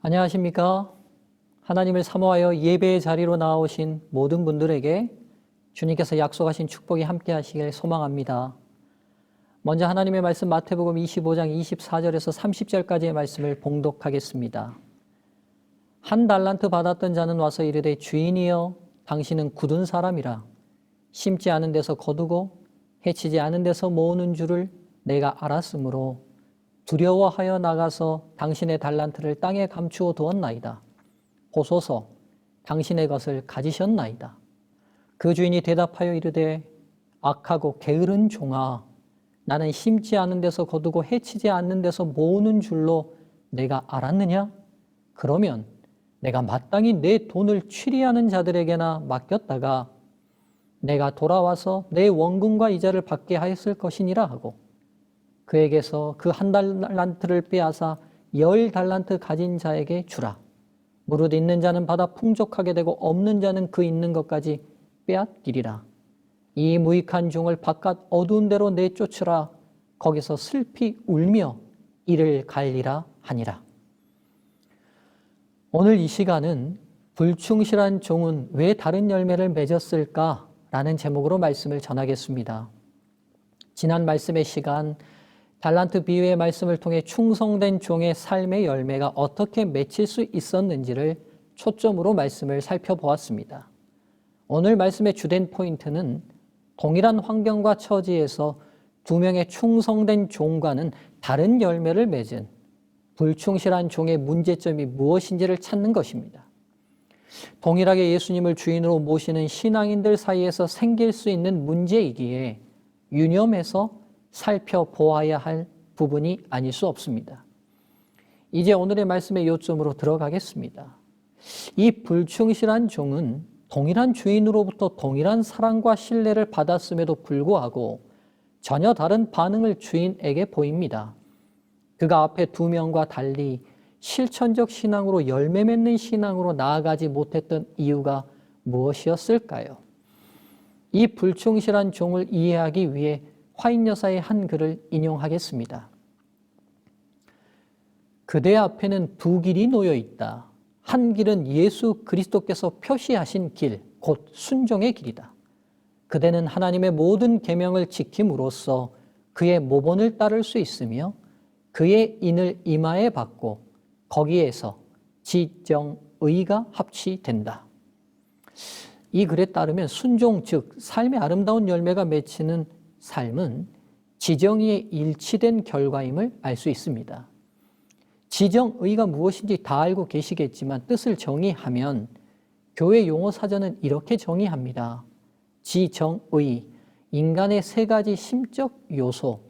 안녕하십니까? 하나님을 사모하여 예배의 자리로 나오신 모든 분들에게 주님께서 약속하신 축복이 함께 하시길 소망합니다. 먼저 하나님의 말씀 마태복음 25장 24절에서 30절까지의 말씀을 봉독하겠습니다. 한 달란트 받았던 자는 와서 이르되 주인이여 당신은 굳은 사람이라 심지 않은 데서 거두고 해치지 않은 데서 모으는 줄을 내가 알았으므로 두려워하여 나가서 당신의 달란트를 땅에 감추어 두었나이다. 보소서 당신의 것을 가지셨나이다. 그 주인이 대답하여 이르되 악하고 게으른 종아 나는 심지 않은 데서 거두고 해치지 않는 데서 모으는 줄로 내가 알았느냐? 그러면 내가 마땅히 내 돈을 취리하는 자들에게나 맡겼다가 내가 돌아와서 내 원금과 이자를 받게 하였을 것이니라 하고 그에게서 그 한 달란트를 빼앗아 10달란트 가진 자에게 주라. 무릇 있는 자는 받아 풍족하게 되고 없는 자는 그 있는 것까지 빼앗기리라. 이 무익한 종을 바깥 어두운 데로 내쫓으라. 거기서 슬피 울며 이를 갈리라 하니라. 오늘 이 시간은 불충실한 종은 왜 다른 열매를 맺었을까? 라는 제목으로 말씀을 전하겠습니다. 지난 말씀의 시간 달란트 비유의 말씀을 통해 충성된 종의 삶의 열매가 어떻게 맺힐 수 있었는지를 초점으로 말씀을 살펴보았습니다. 오늘 말씀의 주된 포인트는 동일한 환경과 처지에서 두 명의 충성된 종과는 다른 열매를 맺은 불충실한 종의 문제점이 무엇인지를 찾는 것입니다. 동일하게 예수님을 주인으로 모시는 신앙인들 사이에서 생길 수 있는 문제이기에 유념해서 살펴보아야 할 부분이 아닐 수 없습니다. 이제 오늘의 말씀의 요점으로 들어가겠습니다. 이 불충실한 종은 동일한 주인으로부터 동일한 사랑과 신뢰를 받았음에도 불구하고 전혀 다른 반응을 주인에게 보입니다. 그가 앞에 두 명과 달리 실천적 신앙으로 열매 맺는 신앙으로 나아가지 못했던 이유가 무엇이었을까요? 이 불충실한 종을 이해하기 위해 화인 여사의 한 글을 인용하겠습니다. 그대 앞에는 두 길이 놓여 있다. 한 길은 예수 그리스도께서 표시하신 길, 곧 순종의 길이다. 그대는 하나님의 모든 계명을 지킴으로써 그의 모본을 따를 수 있으며 그의 인을 이마에 받고 거기에서 지정의가 합치된다. 이 글에 따르면 순종, 즉 삶의 아름다운 열매가 맺히는 삶은 지정의에 일치된 결과임을 알 수 있습니다. 지정의가 무엇인지 다 알고 계시겠지만 뜻을 정의하면 교회 용어 사전은 이렇게 정의합니다. 지정의, 인간의 세 가지 심적 요소,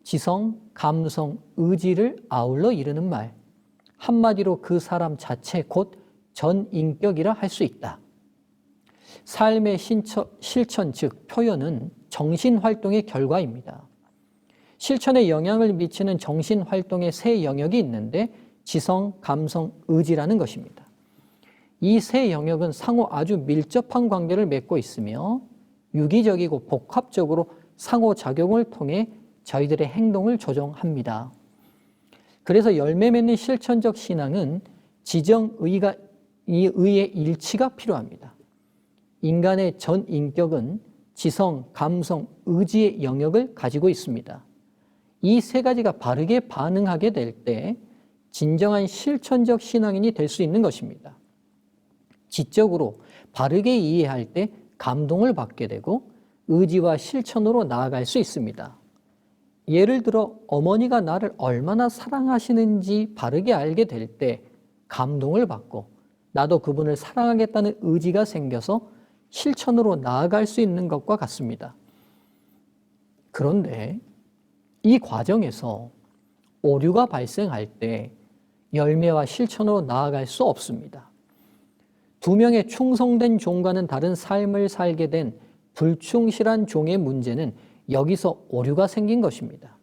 지성, 감성, 의지를 아울러 이르는 말. 한마디로 그 사람 자체 곧 전인격이라 할 수 있다. 삶의 실천, 즉 표현은 정신활동의 결과입니다. 실천에 영향을 미치는 정신활동의 세 영역이 있는데 지성, 감성, 의지라는 것입니다. 이 세 영역은 상호 아주 밀접한 관계를 맺고 있으며 유기적이고 복합적으로 상호작용을 통해 저희들의 행동을 조정합니다. 그래서 열매 맺는 실천적 신앙은 지정의의 일치가 필요합니다. 인간의 전 인격은 지성, 감성, 의지의 영역을 가지고 있습니다. 이 세 가지가 바르게 반응하게 될 때 진정한 실천적 신앙인이 될 수 있는 것입니다. 지적으로 바르게 이해할 때 감동을 받게 되고 의지와 실천으로 나아갈 수 있습니다. 예를 들어 어머니가 나를 얼마나 사랑하시는지 바르게 알게 될 때 감동을 받고 나도 그분을 사랑하겠다는 의지가 생겨서 실천으로 나아갈 수 있는 것과 같습니다. 그런데 이 과정에서 오류가 발생할 때 열매와 실천으로 나아갈 수 없습니다. 두 명의 충성된 종과는 다른 삶을 살게 된 불충실한 종의 문제는 여기서 오류가 생긴 것입니다.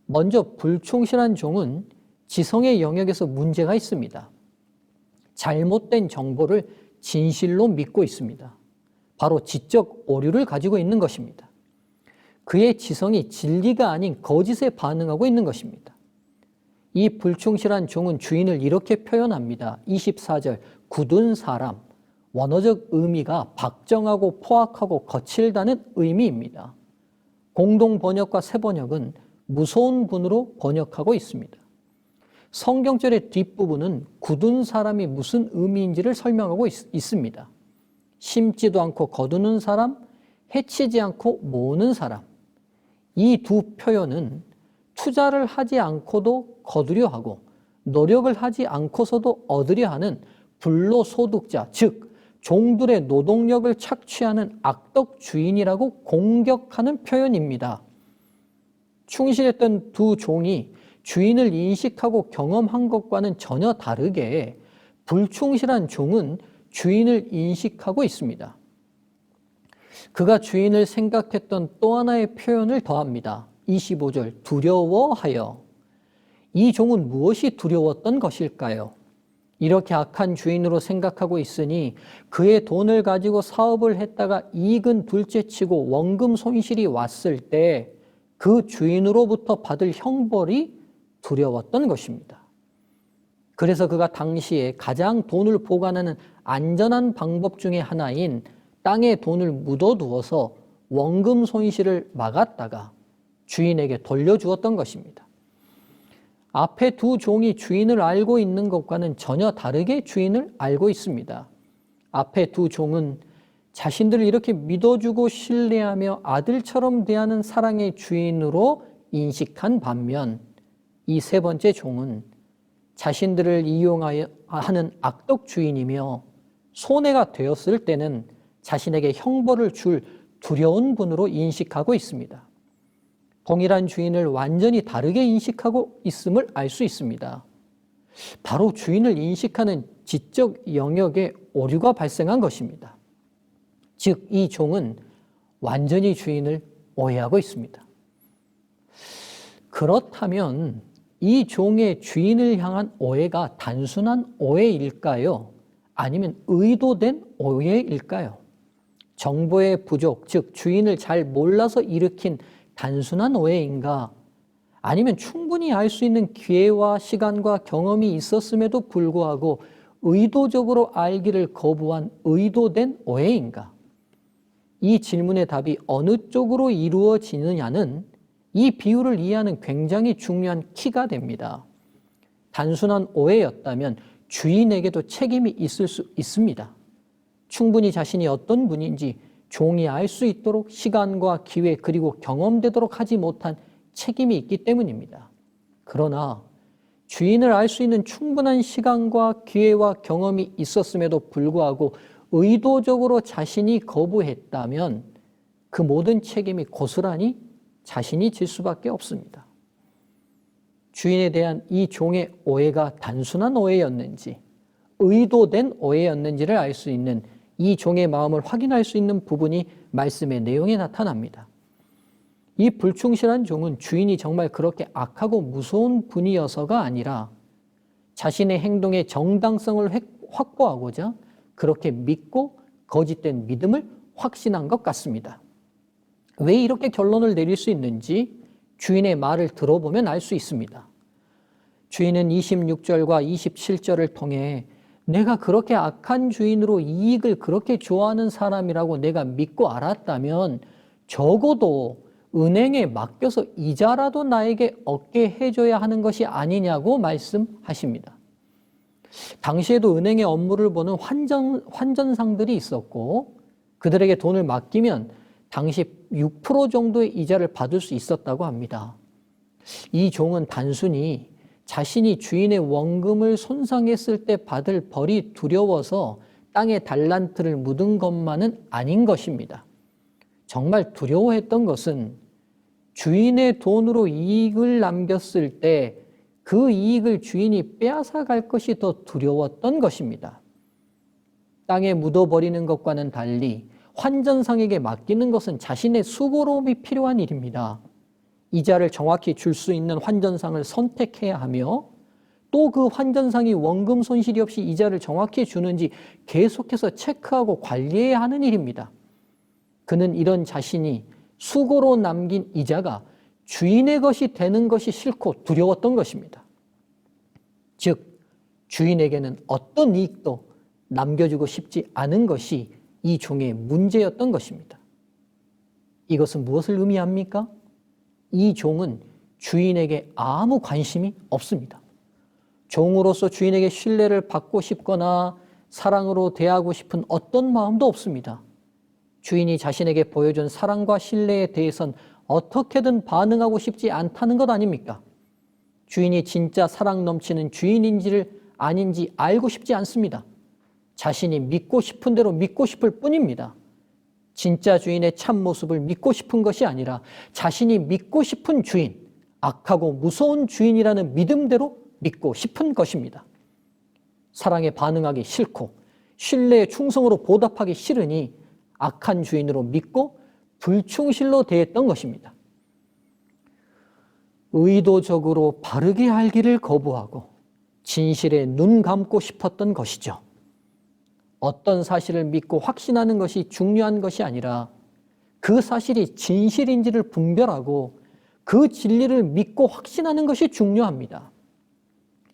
먼저 불충실한 종은 지성의 영역에서 문제가 있습니다. 잘못된 정보를 진실로 믿고 있습니다. 바로 지적 오류를 가지고 있는 것입니다. 그의 지성이 진리가 아닌 거짓에 반응하고 있는 것입니다. 이 불충실한 종은 주인을 이렇게 표현합니다. 24절, 굳은 사람. 원어적 의미가 박정하고 포악하고 거칠다는 의미입니다. 공동 번역과 새 번역은 무서운 분으로 번역하고 있습니다. 성경절의 뒷부분은 굳은 사람이 무슨 의미인지를 설명하고 있습니다. 심지도 않고 거두는 사람, 해치지 않고 모으는 사람. 이 두 표현은 투자를 하지 않고도 거두려 하고 노력을 하지 않고서도 얻으려 하는 불로소득자, 즉 종들의 노동력을 착취하는 악덕 주인이라고 공격하는 표현입니다. 충실했던 두 종이 주인을 인식하고 경험한 것과는 전혀 다르게 불충실한 종은 주인을 인식하고 있습니다. 그가 주인을 생각했던 또 하나의 표현을 더합니다. 25절, 두려워하여. 이 종은 무엇이 두려웠던 것일까요? 이렇게 악한 주인으로 생각하고 있으니 그의 돈을 가지고 사업을 했다가 이익은 둘째치고 원금 손실이 왔을 때 그 주인으로부터 받을 형벌이 두려웠던 것입니다. 그래서 그가 당시에 가장 돈을 보관하는 안전한 방법 중에 하나인 땅에 돈을 묻어두어서 원금 손실을 막았다가 주인에게 돌려주었던 것입니다. 앞에 두 종이 주인을 알고 있는 것과는 전혀 다르게 주인을 알고 있습니다. 앞에 두 종은 자신들을 이렇게 믿어주고 신뢰하며 아들처럼 대하는 사랑의 주인으로 인식한 반면 이 세 번째 종은 자신들을 이용하여 하는 악덕 주인이며 손해가 되었을 때는 자신에게 형벌을 줄 두려운 분으로 인식하고 있습니다. 동일한 주인을 완전히 다르게 인식하고 있음을 알 수 있습니다. 바로 주인을 인식하는 지적 영역에 오류가 발생한 것입니다. 즉, 이 종은 완전히 주인을 오해하고 있습니다. 그렇다면 이 종의 주인을 향한 오해가 단순한 오해일까요? 아니면 의도된 오해일까요? 정보의 부족, 즉 주인을 잘 몰라서 일으킨 단순한 오해인가? 아니면 충분히 알 수 있는 기회와 시간과 경험이 있었음에도 불구하고 의도적으로 알기를 거부한 의도된 오해인가? 이 질문의 답이 어느 쪽으로 이루어지느냐는 이 비유를 이해하는 굉장히 중요한 키가 됩니다. 단순한 오해였다면 주인에게도 책임이 있을 수 있습니다. 충분히 자신이 어떤 분인지 종이 알 수 있도록 시간과 기회 그리고 경험되도록 하지 못한 책임이 있기 때문입니다. 그러나 주인을 알 수 있는 충분한 시간과 기회와 경험이 있었음에도 불구하고 의도적으로 자신이 거부했다면 그 모든 책임이 고스란히 자신이 질 수밖에 없습니다. 주인에 대한 이 종의 오해가 단순한 오해였는지 의도된 오해였는지를 알 수 있는 이 종의 마음을 확인할 수 있는 부분이 말씀의 내용에 나타납니다. 이 불충실한 종은 주인이 정말 그렇게 악하고 무서운 분이어서가 아니라 자신의 행동의 정당성을 확보하고자 그렇게 믿고 거짓된 믿음을 확신한 것 같습니다. 왜 이렇게 결론을 내릴 수 있는지 주인의 말을 들어보면 알 수 있습니다. 주인은 26절과 27절을 통해 내가 그렇게 악한 주인으로 이익을 그렇게 좋아하는 사람이라고 내가 믿고 알았다면 적어도 은행에 맡겨서 이자라도 나에게 얻게 해줘야 하는 것이 아니냐고 말씀하십니다. 당시에도 은행의 업무를 보는 환전상들이 있었고 그들에게 돈을 맡기면 당시 6% 정도의 이자를 받을 수 있었다고 합니다. 이 종은 단순히 자신이 주인의 원금을 손상했을 때 받을 벌이 두려워서 땅에 달란트를 묻은 것만은 아닌 것입니다. 정말 두려워했던 것은 주인의 돈으로 이익을 남겼을 때 그 이익을 주인이 빼앗아 갈 것이 더 두려웠던 것입니다. 땅에 묻어버리는 것과는 달리 환전상에게 맡기는 것은 자신의 수고로움이 필요한 일입니다. 이자를 정확히 줄 수 있는 환전상을 선택해야 하며 또 그 환전상이 원금 손실이 없이 이자를 정확히 주는지 계속해서 체크하고 관리해야 하는 일입니다. 그는 이런 자신이 수고로 남긴 이자가 주인의 것이 되는 것이 싫고 두려웠던 것입니다. 즉 주인에게는 어떤 이익도 남겨주고 싶지 않은 것이 이 종의 문제였던 것입니다. 이것은 무엇을 의미합니까? 이 종은 주인에게 아무 관심이 없습니다. 종으로서 주인에게 신뢰를 받고 싶거나 사랑으로 대하고 싶은 어떤 마음도 없습니다. 주인이 자신에게 보여준 사랑과 신뢰에 대해선 어떻게든 반응하고 싶지 않다는 것 아닙니까? 주인이 진짜 사랑 넘치는 주인인지를 아닌지 알고 싶지 않습니다. 자신이 믿고 싶은 대로 믿고 싶을 뿐입니다. 진짜 주인의 참모습을 믿고 싶은 것이 아니라 자신이 믿고 싶은 주인, 악하고 무서운 주인이라는 믿음대로 믿고 싶은 것입니다. 사랑에 반응하기 싫고 신뢰의 충성으로 보답하기 싫으니 악한 주인으로 믿고 불충실로 대했던 것입니다. 의도적으로 바르게 알기를 거부하고 진실에 눈 감고 싶었던 것이죠. 어떤 사실을 믿고 확신하는 것이 중요한 것이 아니라 그 사실이 진실인지를 분별하고 그 진리를 믿고 확신하는 것이 중요합니다.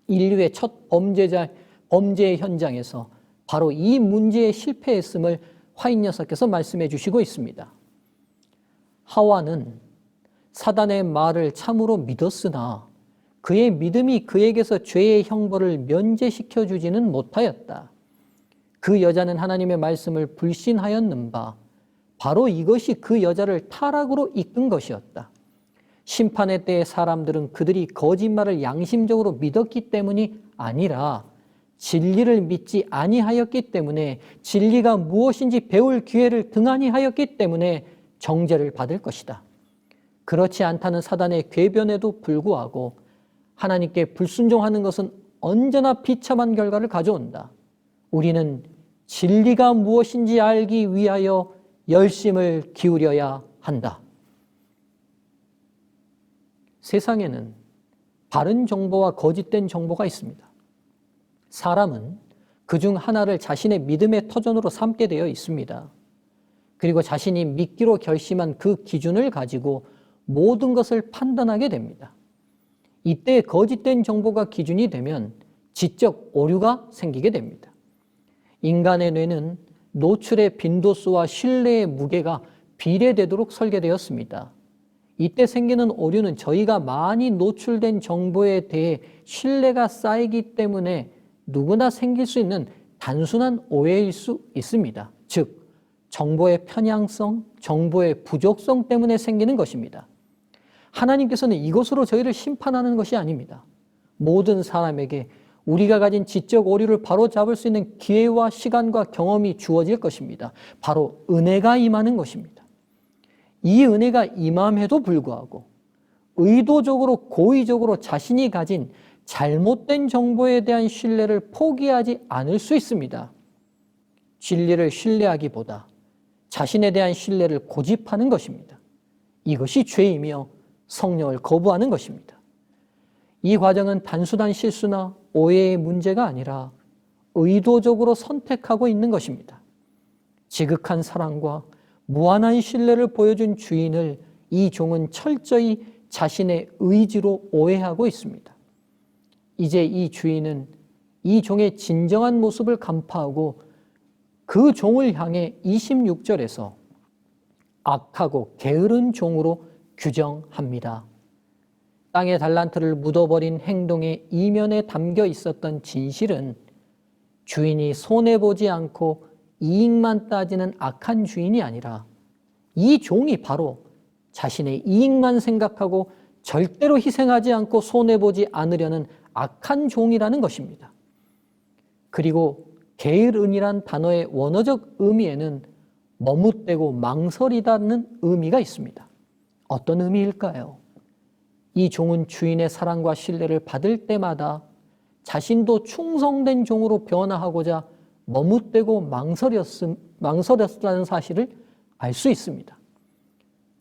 인류의 첫 범죄의 현장에서 바로 이 문제에 실패했음을 화인 여사께서 말씀해 주시고 있습니다. 하와는 사단의 말을 참으로 믿었으나 그의 믿음이 그에게서 죄의 형벌을 면제시켜 주지는 못하였다. 그 여자는 하나님의 말씀을 불신하였는 바 바로 이것이 그 여자를 타락으로 이끈 것이었다. 심판의 때의 사람들은 그들이 거짓말을 양심적으로 믿었기 때문이 아니라 진리를 믿지 아니하였기 때문에 진리가 무엇인지 배울 기회를 등한히 하였기 때문에 정죄를 받을 것이다. 그렇지 않다는 사단의 궤변에도 불구하고 하나님께 불순종하는 것은 언제나 비참한 결과를 가져온다. 우리는 진리가 무엇인지 알기 위하여 열심을 기울여야 한다. 세상에는 바른 정보와 거짓된 정보가 있습니다. 사람은 그중 하나를 자신의 믿음의 터전으로 삼게 되어 있습니다. 그리고 자신이 믿기로 결심한 그 기준을 가지고 모든 것을 판단하게 됩니다. 이때 거짓된 정보가 기준이 되면 지적 오류가 생기게 됩니다. 인간의 뇌는 노출의 빈도수와 신뢰의 무게가 비례되도록 설계되었습니다. 이때 생기는 오류는 저희가 많이 노출된 정보에 대해 신뢰가 쌓이기 때문에 누구나 생길 수 있는 단순한 오해일 수 있습니다. 즉, 정보의 편향성, 정보의 부족성 때문에 생기는 것입니다. 하나님께서는 이것으로 저희를 심판하는 것이 아닙니다. 모든 사람에게 우리가 가진 지적 오류를 바로잡을 수 있는 기회와 시간과 경험이 주어질 것입니다. 바로 은혜가 임하는 것입니다. 이 은혜가 임함에도 불구하고 의도적으로 고의적으로 자신이 가진 잘못된 정보에 대한 신뢰를 포기하지 않을 수 있습니다. 진리를 신뢰하기보다 자신에 대한 신뢰를 고집하는 것입니다. 이것이 죄이며 성령을 거부하는 것입니다. 이 과정은 단순한 실수나 오해의 문제가 아니라 의도적으로 선택하고 있는 것입니다. 지극한 사랑과 무한한 신뢰를 보여준 주인을 이 종은 철저히 자신의 의지로 오해하고 있습니다. 이제 이 주인은 이 종의 진정한 모습을 간파하고 그 종을 향해 26절에서 악하고 게으른 종으로 규정합니다. 땅의 달란트를 묻어버린 행동의 이면에 담겨 있었던 진실은 주인이 손해보지 않고 이익만 따지는 악한 주인이 아니라 이 종이 바로 자신의 이익만 생각하고 절대로 희생하지 않고 손해보지 않으려는 악한 종이라는 것입니다. 그리고 게으른이란 단어의 원어적 의미에는 머뭇대고 망설이다는 의미가 있습니다. 어떤 의미일까요? 이 종은 주인의 사랑과 신뢰를 받을 때마다 자신도 충성된 종으로 변화하고자 머뭇대고 망설였다는 사실을 알 수 있습니다.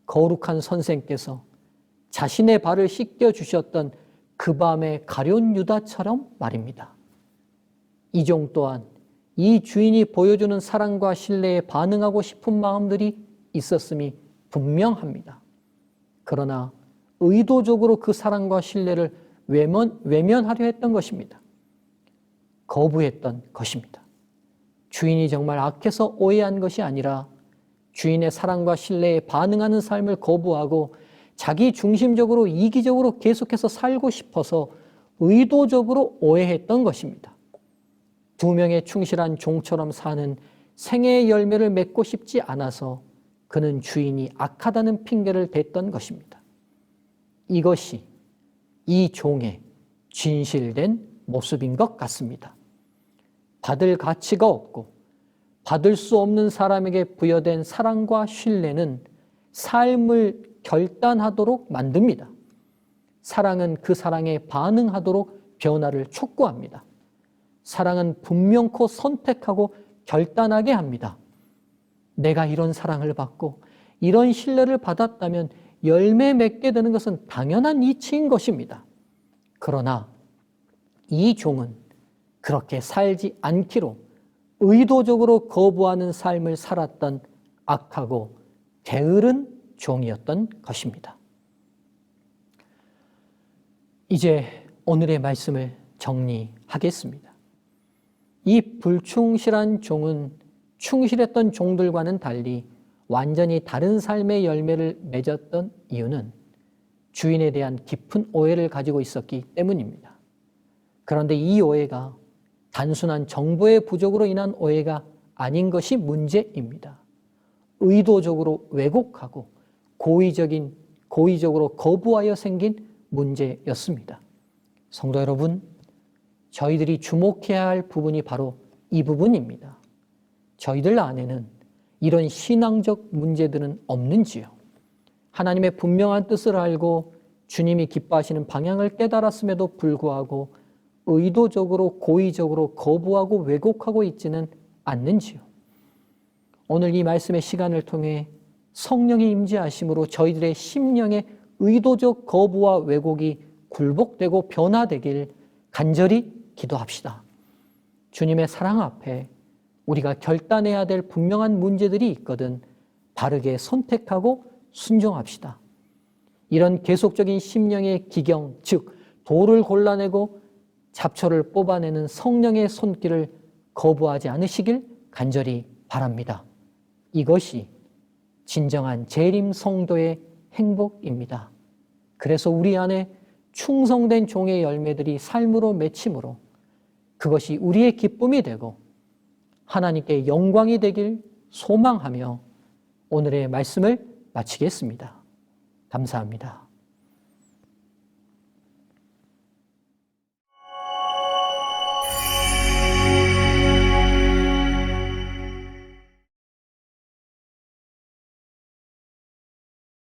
거룩한 선생께서 자신의 발을 씻겨주셨던 그 밤의 가룟 유다처럼 말입니다. 이 종 또한 이 주인이 보여주는 사랑과 신뢰에 반응하고 싶은 마음들이 있었음이 분명합니다. 그러나 의도적으로 그 사랑과 신뢰를 외면하려 했던 것입니다. 거부했던 것입니다. 주인이 정말 악해서 오해한 것이 아니라 주인의 사랑과 신뢰에 반응하는 삶을 거부하고 자기 중심적으로 이기적으로 계속해서 살고 싶어서 의도적으로 오해했던 것입니다. 두 명의 충실한 종처럼 사는 생애의 열매를 맺고 싶지 않아서 그는 주인이 악하다는 핑계를 댔던 것입니다. 이것이 이 종의 진실된 모습인 것 같습니다. 받을 가치가 없고 받을 수 없는 사람에게 부여된 사랑과 신뢰는 삶을 결단하도록 만듭니다. 사랑은 그 사랑에 반응하도록 변화를 촉구합니다. 사랑은 분명코 선택하고 결단하게 합니다. 내가 이런 사랑을 받고 이런 신뢰를 받았다면 열매 맺게 되는 것은 당연한 이치인 것입니다. 그러나 이 종은 그렇게 살지 않기로 의도적으로 거부하는 삶을 살았던 악하고 게으른 종이었던 것입니다. 이제 오늘의 말씀을 정리하겠습니다. 이 불충실한 종은 충실했던 종들과는 달리 완전히 다른 삶의 열매를 맺었던 이유는 주인에 대한 깊은 오해를 가지고 있었기 때문입니다. 그런데 이 오해가 단순한 정보의 부족으로 인한 오해가 아닌 것이 문제입니다. 의도적으로 왜곡하고 고의적으로 거부하여 생긴 문제였습니다. 성도 여러분, 저희들이 주목해야 할 부분이 바로 이 부분입니다. 저희들 안에는 이런 신앙적 문제들은 없는지요? 하나님의 분명한 뜻을 알고 주님이 기뻐하시는 방향을 깨달았음에도 불구하고 의도적으로 고의적으로 거부하고 왜곡하고 있지는 않는지요? 오늘 이 말씀의 시간을 통해 성령의 임재하심으로 저희들의 심령의 의도적 거부와 왜곡이 굴복되고 변화되길 간절히 기도합시다. 주님의 사랑 앞에 우리가 결단해야 될 분명한 문제들이 있거든 바르게 선택하고 순종합시다. 이런 계속적인 심령의 기경, 즉 돌을 골라내고 잡초를 뽑아내는 성령의 손길을 거부하지 않으시길 간절히 바랍니다. 이것이 진정한 재림 성도의 행복입니다. 그래서 우리 안에 충성된 종의 열매들이 삶으로 맺힘으로 그것이 우리의 기쁨이 되고 하나님께 영광이 되길 소망하며 오늘의 말씀을 마치겠습니다. 감사합니다.